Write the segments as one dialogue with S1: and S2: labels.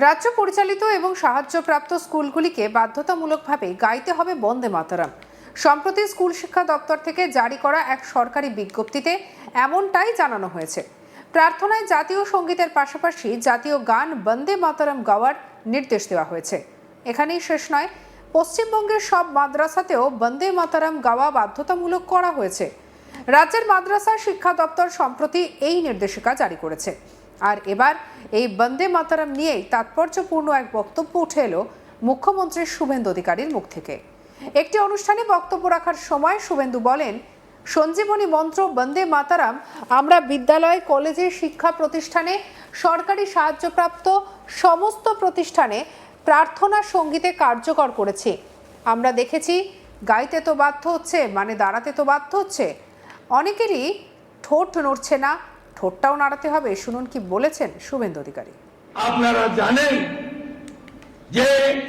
S1: রাজ্য পরিচালিত এবং সাহায্যপ্রাপ্ত স্কুলগুলিকে বাধ্যতামূলকভাবে গাইতে হবে বন্দে মাতরম। সম্প্রতি স্কুল শিক্ষা দপ্তর থেকে জারি করা এক সরকারি বিজ্ঞপ্তিতে এমনটাই জানানো হয়েছে। প্রার্থনায় জাতীয় সঙ্গীতের পাশাপাশি জাতীয় গান বন্দে মাতরম গাওয়ার নির্দেশ দেওয়া হয়েছে। এখানেই শেষ নয়, পশ্চিমবঙ্গের সব মাদ্রাসাতেও বন্দে মাতরম গাওয়া বাধ্যতামূলক করা হয়েছে। রাজ্যের মাদ্রাসা শিক্ষা দপ্তর সম্প্রতি এই নির্দেশিকা জারি করেছে। আর এবার এই বন্দে মাতরম নিয়েই তাৎপর্যপূর্ণ এক বক্তব্য উঠে এলো মুখ্যমন্ত্রী শুভেন্দু অধিকারীর মুখ থেকে। একটি অনুষ্ঠানে বক্তব্য রাখার সময় শুভেন্দু বলেন, সঞ্জীবনী মন্ত্র বন্দে মাতরম আমরা বিদ্যালয়, কলেজে, শিক্ষা প্রতিষ্ঠানে, সরকারি সাহায্যপ্রাপ্ত সমস্ত প্রতিষ্ঠানে প্রার্থনা সঙ্গীতে কার্যকর করেছি। আমরা দেখেছি গাইতে তো বাধ্য হচ্ছে, মানে দাঁড়াতে তো বাধ্য হচ্ছে। অনেকেরই ঠোঁট নড়ছে না, ঠোঁটটাও নাড়াতে হবে। শুনুন কি বলেছেন শুভেন্দু অধিকারী।
S2: আপনারা জানেন যে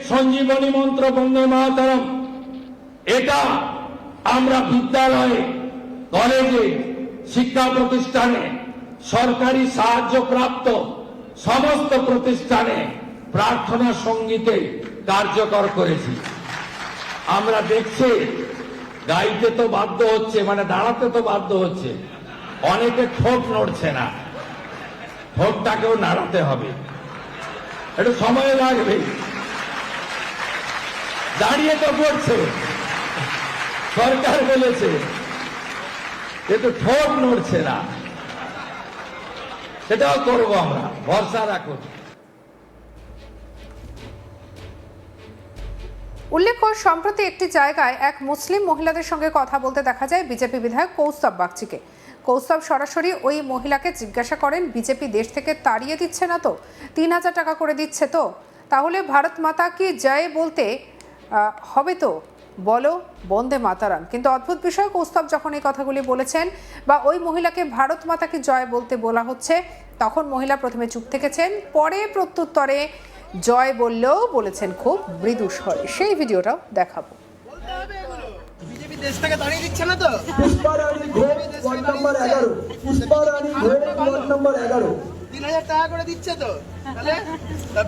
S2: সঞ্জীবনী মন্ত্র বন্দে মাতরম এটা আমরা বিদ্যালয়ে, কলেজে, শিক্ষা প্রতিষ্ঠানে, সরকারি সাহায্যপ্রাপ্ত সমস্ত প্রতিষ্ঠানে প্রার্থনা সঙ্গীতে কার্যকর করেছি। আমরা দেখছি গাইতে তো বাধ্য হচ্ছে, মানে দাঁড়াতে তো বাধ্য হচ্ছে, অনেকে ঠোঁট নড়ছে না, ঠোঁটটাকেও নাড়াতে হবে, একটু সময় লাগবে। দাঁড়িয়ে তো পড়ছে, সরকার বলেছে, কিন্তু ঠোঁট নড়ছে না, সেটাও করবো আমরা, ভরসা রাখুন।
S1: উল্লেখ্য, সম্প্রতি একটি জায়গায় এক মুসলিম মহিলাদের সঙ্গে কথা বলতে দেখা যায় বিজেপি বিধায়ক কৌস্তব বাগচিকে। কৌস্তব সরাসরি ওই মহিলাকে জিজ্ঞাসা করেন, বিজেপি দেশ থেকে তাড়িয়ে দিচ্ছে না তো? ৩,০০০ টাকা করে দিচ্ছে তো? তাহলে ভারত মাতা কি জয় বলতে হবে তো? বলো বন্দে মাতারাম। কিন্তু অদ্ভুত বিষয়, কৌস্তব যখন এই কথাগুলি বলেছেন বা ওই মহিলাকে ভারত মাতা কি জয় বলতে বলা হচ্ছে, তখন মহিলা প্রথমে চুপ থেকেছেন, পরে প্রত্যুত্তরে জয় বললেও বলেছেন খুব মৃদু স্বরে। সেই ভিডিওটাও দেখাবো।
S3: বিজেপি দেশ থেকে তাড়িয়ে দিচ্ছে না তো?
S4: পুষ্পা রানী ঘোষ ওয়ার্ড নাম্বার 11, পুষ্পা রানী ঘোষ ওয়ার্ড নাম্বার 11।
S3: ৩,০০০ টাকা করে দিচ্ছে তো, তাহলে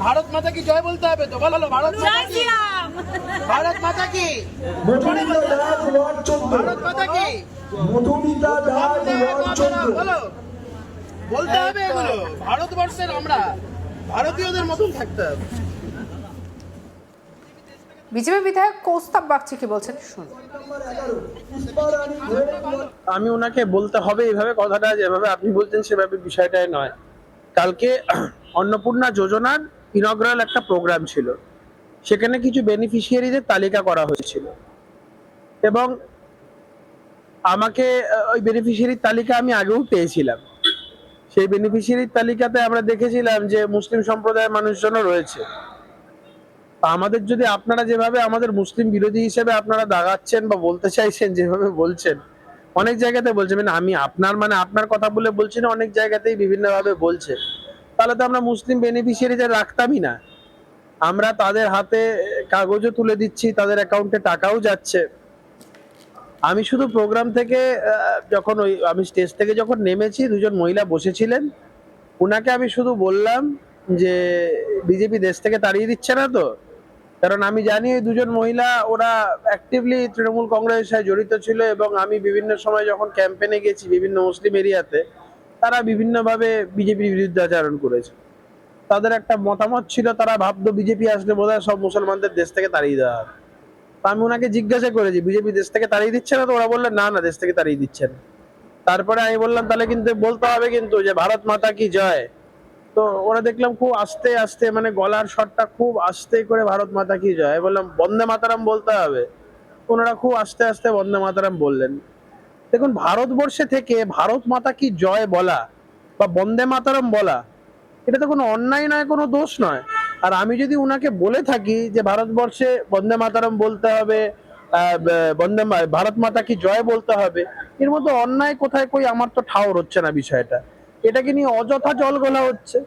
S3: ভারত মাতা কি জয় বলতে হবে তো? বলো ভারত মাতা কি? ভারত মাতা কি?
S4: মধুমিতা দাস ওয়ার্ড 14,
S3: ভারত মাতা কি?
S4: মধুমিতা দাস ওয়ার্ড 14।
S3: বলো, বলতে হবে এগুলো। ভারতবর্ষের আমরা ভারতীয়দের মতন থাকতে হবে।
S1: বিজেপি বিধায়ক কৌস্তব বাগচি কি বলছেন শুনুন।
S4: পুষ্পা রানী ঘোষ।
S5: আমি ওনাকে বলতে হবে এইভাবে কথাটা, যেভাবে আপনি বলছেন সেভাবে বিষয়টাই নয়। কালকে অন্নপূর্ণা যোজনার ইনগ্রাল একটা প্রোগ্রাম ছিল, সেখানে কিছু বেনিফিশিয়ারিদের তালিকা করা হয়েছিল এবং আমাকে ওই বেনিফিশিয়ারির তালিকা আমি আগেও পেয়েছিলাম। সেই বেনিফিশিয়ারির তালিকাতে আমরা দেখেছিলাম যে মুসলিম সম্প্রদায়ের মানুষজনও রয়েছে। আমাদের যদি আপনারা যেভাবে আমাদের মুসলিম বিরোধী হিসেবে আপনারা দাগাচ্ছেন বা বলতে চাইছেন, যেভাবে বলছেন, অনেক জায়গাতে বলছেন, মানে আমি আপনার কথা বলে বলছি না, অনেক জায়গাতেই বিভিন্নভাবে বলছে, তাহলে তো আমরা মুসলিম বেনিফিশিয়ারিদের রাখতামই না। আমরা তাদের হাতে কাগজও তুলে দিচ্ছি, তাদের অ্যাকাউন্টে টাকাও যাচ্ছে। আমি শুধু প্রোগ্রাম থেকে যখন আমি স্টেজ থেকে যখন নেমেছি, দুজন মহিলা বসেছিলেন, উনাকে আমি শুধু বললাম যে বিজেপি দেশ থেকে তাড়িয়ে দিচ্ছে না তো? কারণ আমি জানি এই দুজন মহিলা ওরা অ্যাক্টিভলি তৃণমূল কংগ্রেসের সাথে জড়িত ছিল এবং আমি বিভিন্ন সময় যখন ক্যাম্পেইনে গেছি বিভিন্ন মুসলিম এরিয়াতে, তারা বিভিন্নভাবে বিজেপির বিরুদ্ধে আচরণ করেছে। তাদের একটা মতামত ছিল, তারা ভাবতো বিজেপি আসলে বোধহয় সব মুসলমানদের দেশ থেকে তাড়িয়ে দেওয়া হবে। আমি ওনাকে জিজ্ঞাসা করেছি, বিজেপি দেশ থেকে তাড়িয়ে দিচ্ছে না তো? ওরা বললেন না না, দেশ থেকে তাড়িয়ে দিচ্ছে না। তারপরে আমি বললাম তাহলে কিন্তু বলতে হবে কিন্তু যে ভারত মাতা কি জয়। তো ওরা দেখলাম খুব আস্তে আস্তে, মানে গলার স্বরটা খুব আস্তে করে ভারত মাতা কি জয়। বললাম বন্দে মাতারাম বলতে হবে। ওনারা খুব আস্তে আস্তে বন্দে মাতারাম বললেন। দেখুন, ভারতবর্ষে থেকে ভারত মাতা কি জয় বলা বা বন্দে মাতারাম বলা, এটা তো কোনো অন্যায় নয়, কোনো দোষ নয়। আর আমি যদি উনাকে বলে থাকি যে ভারতবর্ষে বন্দে মাতারাম বলতে হবে, ভারত মাতা কি জয় বলতে হবে, এর মধ্যে অন্যায় কোথায় কই আমার তো ঠাউর হচ্ছে না বিষয়টা। এটাকে নিয়ে অযথা জল গলা হচ্ছে।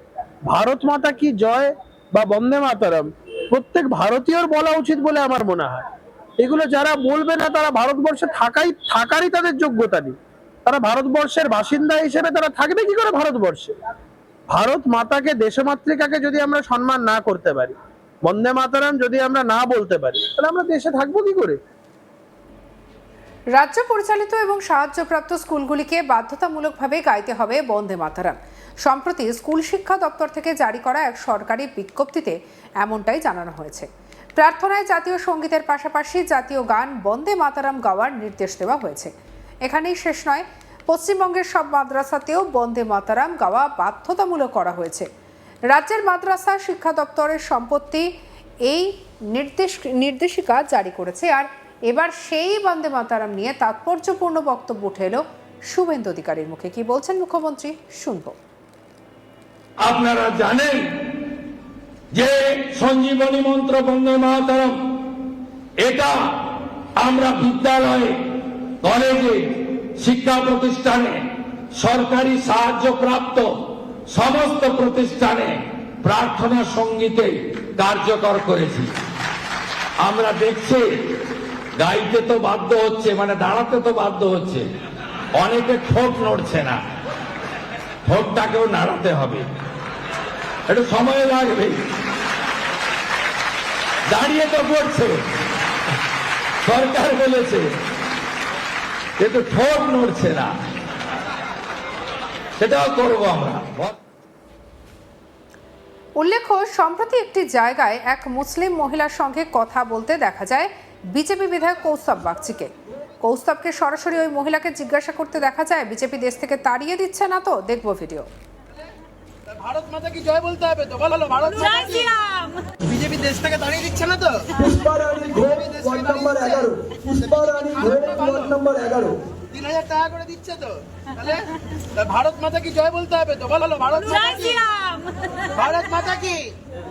S5: ভারত মাতা কি জয় বা বন্দে মাতারাম প্রত্যেক ভারতীয়র বলা উচিত বলে আমার মনে হয়। এগুলো যারা বলবে না, তারা ভারতবর্ষে থাকারই তাদের যোগ্যতা নেই। তারা ভারতবর্ষের বাসিন্দা হিসেবে তারা থাকবে কি করে ভারতবর্ষে? ভারত মাতাকে দেশমাতৃকাকে যদি আমরা সম্মান না করতে পারি, বন্দে মাতরম যদি আমরা না বলতে পারি, তাহলে আমরা দেশে থাকবো কি করে?
S1: রাজ্য পরিচালিত এবং সাহায্যপ্রাপ্ত স্কুলগুলিকে বাধ্যতামূলকভাবে গাইতে হবে বন্দে মাতরম। সম্প্রতি স্কুল শিক্ষা দপ্তর থেকে জারি করা এক সরকারি বিজ্ঞপ্তিতে এমনটাই জানানো হয়েছে। প্রার্থনায় জাতীয় সঙ্গীতের পাশাপাশি জাতীয় গান বন্দে মাতরম গাওয়ার নির্দেশ দেওয়া হয়েছে। এখানেই শেষ নয়, পশ্চিমবঙ্গের সব মাদ্রাসাতেও বন্দে মাতরম গাওয়া বাধ্যতামূলক করা হয়েছে। রাজ্যের মাদ্রাসা শিক্ষা দপ্তরের সম্পত্তি এই নির্দেশিকা জারি করেছে। আর এবার সেই বন্দে মাতরম নিয়ে তাৎপর্যপূর্ণ বক্তব্য উঠে এলো শুভেন্দু অধিকারীর মুখে। কি বলছেন মুখ্যমন্ত্রী, শুনবো।
S2: আপনারা জানেন যে সঞ্জীবনী মন্ত্র বন্দে মাতরম, এটা আমরা বিদ্যালয়ে, কলেজে, শিক্ষা প্রতিষ্ঠানে, সরকারি সাহায্যপ্রাপ্ত সমস্ত প্রতিষ্ঠানে প্রার্থনা সঙ্গীতে কার্যকর করেছি। আমরা দেখছি গাইতে তো বাধ্য হচ্ছে, মানে দাঁড়াতে তো বাধ্য হচ্ছে, অনেকে ঠোঁট নড়ছে না, ঠোঁটটাকেও নাড়াতে হবে, একটু সময় লাগবে। দাঁড়িয়ে তো পড়ছে, সরকার বলেছে, কিন্তু ঠোঁট নড়ছে না, সেটাও করবো আমরা।
S1: উল্লেখ্য, সম্প্রতি একটি জায়গায় এক মুসলিম মহিলার সঙ্গে কথা বলতে দেখা যায় বিজেপি বিধায়ক কৌস্তব বাগচিকে। কৌস্তবকে সরাসরি ওই মহিলাকে জিজ্ঞাসা করতে দেখা যায়, বিজেপি দেশ থেকে তাড়িয়ে দিচ্ছে না তো? দেখবো ভিডিও।
S3: ভারত মাতা কি জয় বলতে হবে তো? বলো ভারত মাতা কি? বিজেপি দেশ থেকে তাড়িয়ে দিচ্ছে না তো?
S4: পুষ্পা রানী ঘোষ ওয়ার্ড নাম্বার 11, পুষ্পা রানী ঘোষ ওয়ার্ড নাম্বার 11।
S3: 3000 টাকা করে দিচ্ছে তো, তাহলে ভারত মাতা কি জয় বলতে হবে তো? বলো ভারত মাতা কি? ভারত মাতা কি?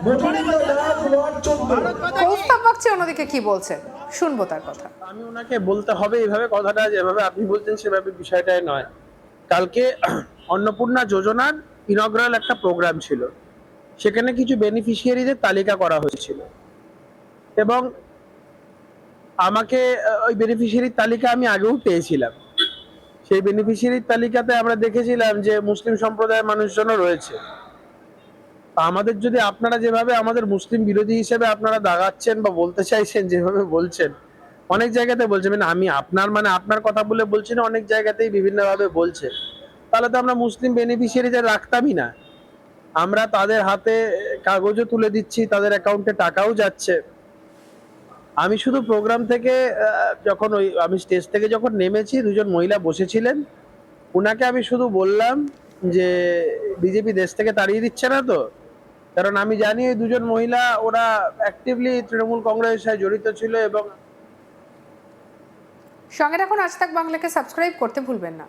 S4: মধুরিন্দা দাস ওয়ার্ড 14।
S3: ভারত মাতা কি?
S1: কৌস্তব বাগচি অন্যদিকে কি বলছেন, শুনবো তার কথা।
S5: আমি ওনাকে বলতে হবে এইভাবে কথাটা, যেভাবে আপনি বলছেন সেভাবে বিষয়টাই নয়। কালকে অন্নপূর্ণা যোজনার ইনগ্রাল একটা প্রোগ্রাম ছিল, সেখানে কিছু বেনিফিশিয়ারিদের তালিকা করা হয়েছিল এবং আমাকে ওই বেনিফিশিয়ারির তালিকা আমি আগেও পেয়েছিলাম। সেই বেনিফিশিয়ারির তালিকাতে আমরা দেখেছিলাম যে মুসলিম সম্প্রদায়ের মানুষজনও রয়েছে। আমাদের যদি আপনারা যেভাবে আমাদের মুসলিম বিরোধী হিসেবে আপনারা দাগাচ্ছেন বা বলতে চাইছেন, যেভাবে বলছেন, অনেক জায়গাতে বলছেন, মানে আমি আপনার কথা বলে বলছি না, অনেক জায়গাতেই বিভিন্নভাবে বলছে, তাহলে তো আমরা মুসলিম বেনিফিশিয়ারিদের রাখতামই না। আমরা তাদের হাতে কাগজও তুলে দিচ্ছি, তাদের অ্যাকাউন্টে টাকাও যাচ্ছে। আমি শুধু প্রোগ্রাম থেকে যখন আমি স্টেজ থেকে যখন নেমেছি, দুজন মহিলা বসেছিলেন, উনাকে আমি শুধু বললাম যে বিজেপি দেশ থেকে তাড়িয়ে দিচ্ছে না তো? কারণ আমি জানি ওই দুজন মহিলা ওরা অ্যাক্টিভলি তৃণমূল কংগ্রেসের সাথে জড়িত ছিল। এবং
S1: সঙ্গে রাখুন আজ তাক বাংলাকে, সাবস্ক্রাইব করতে ভুলবেন না।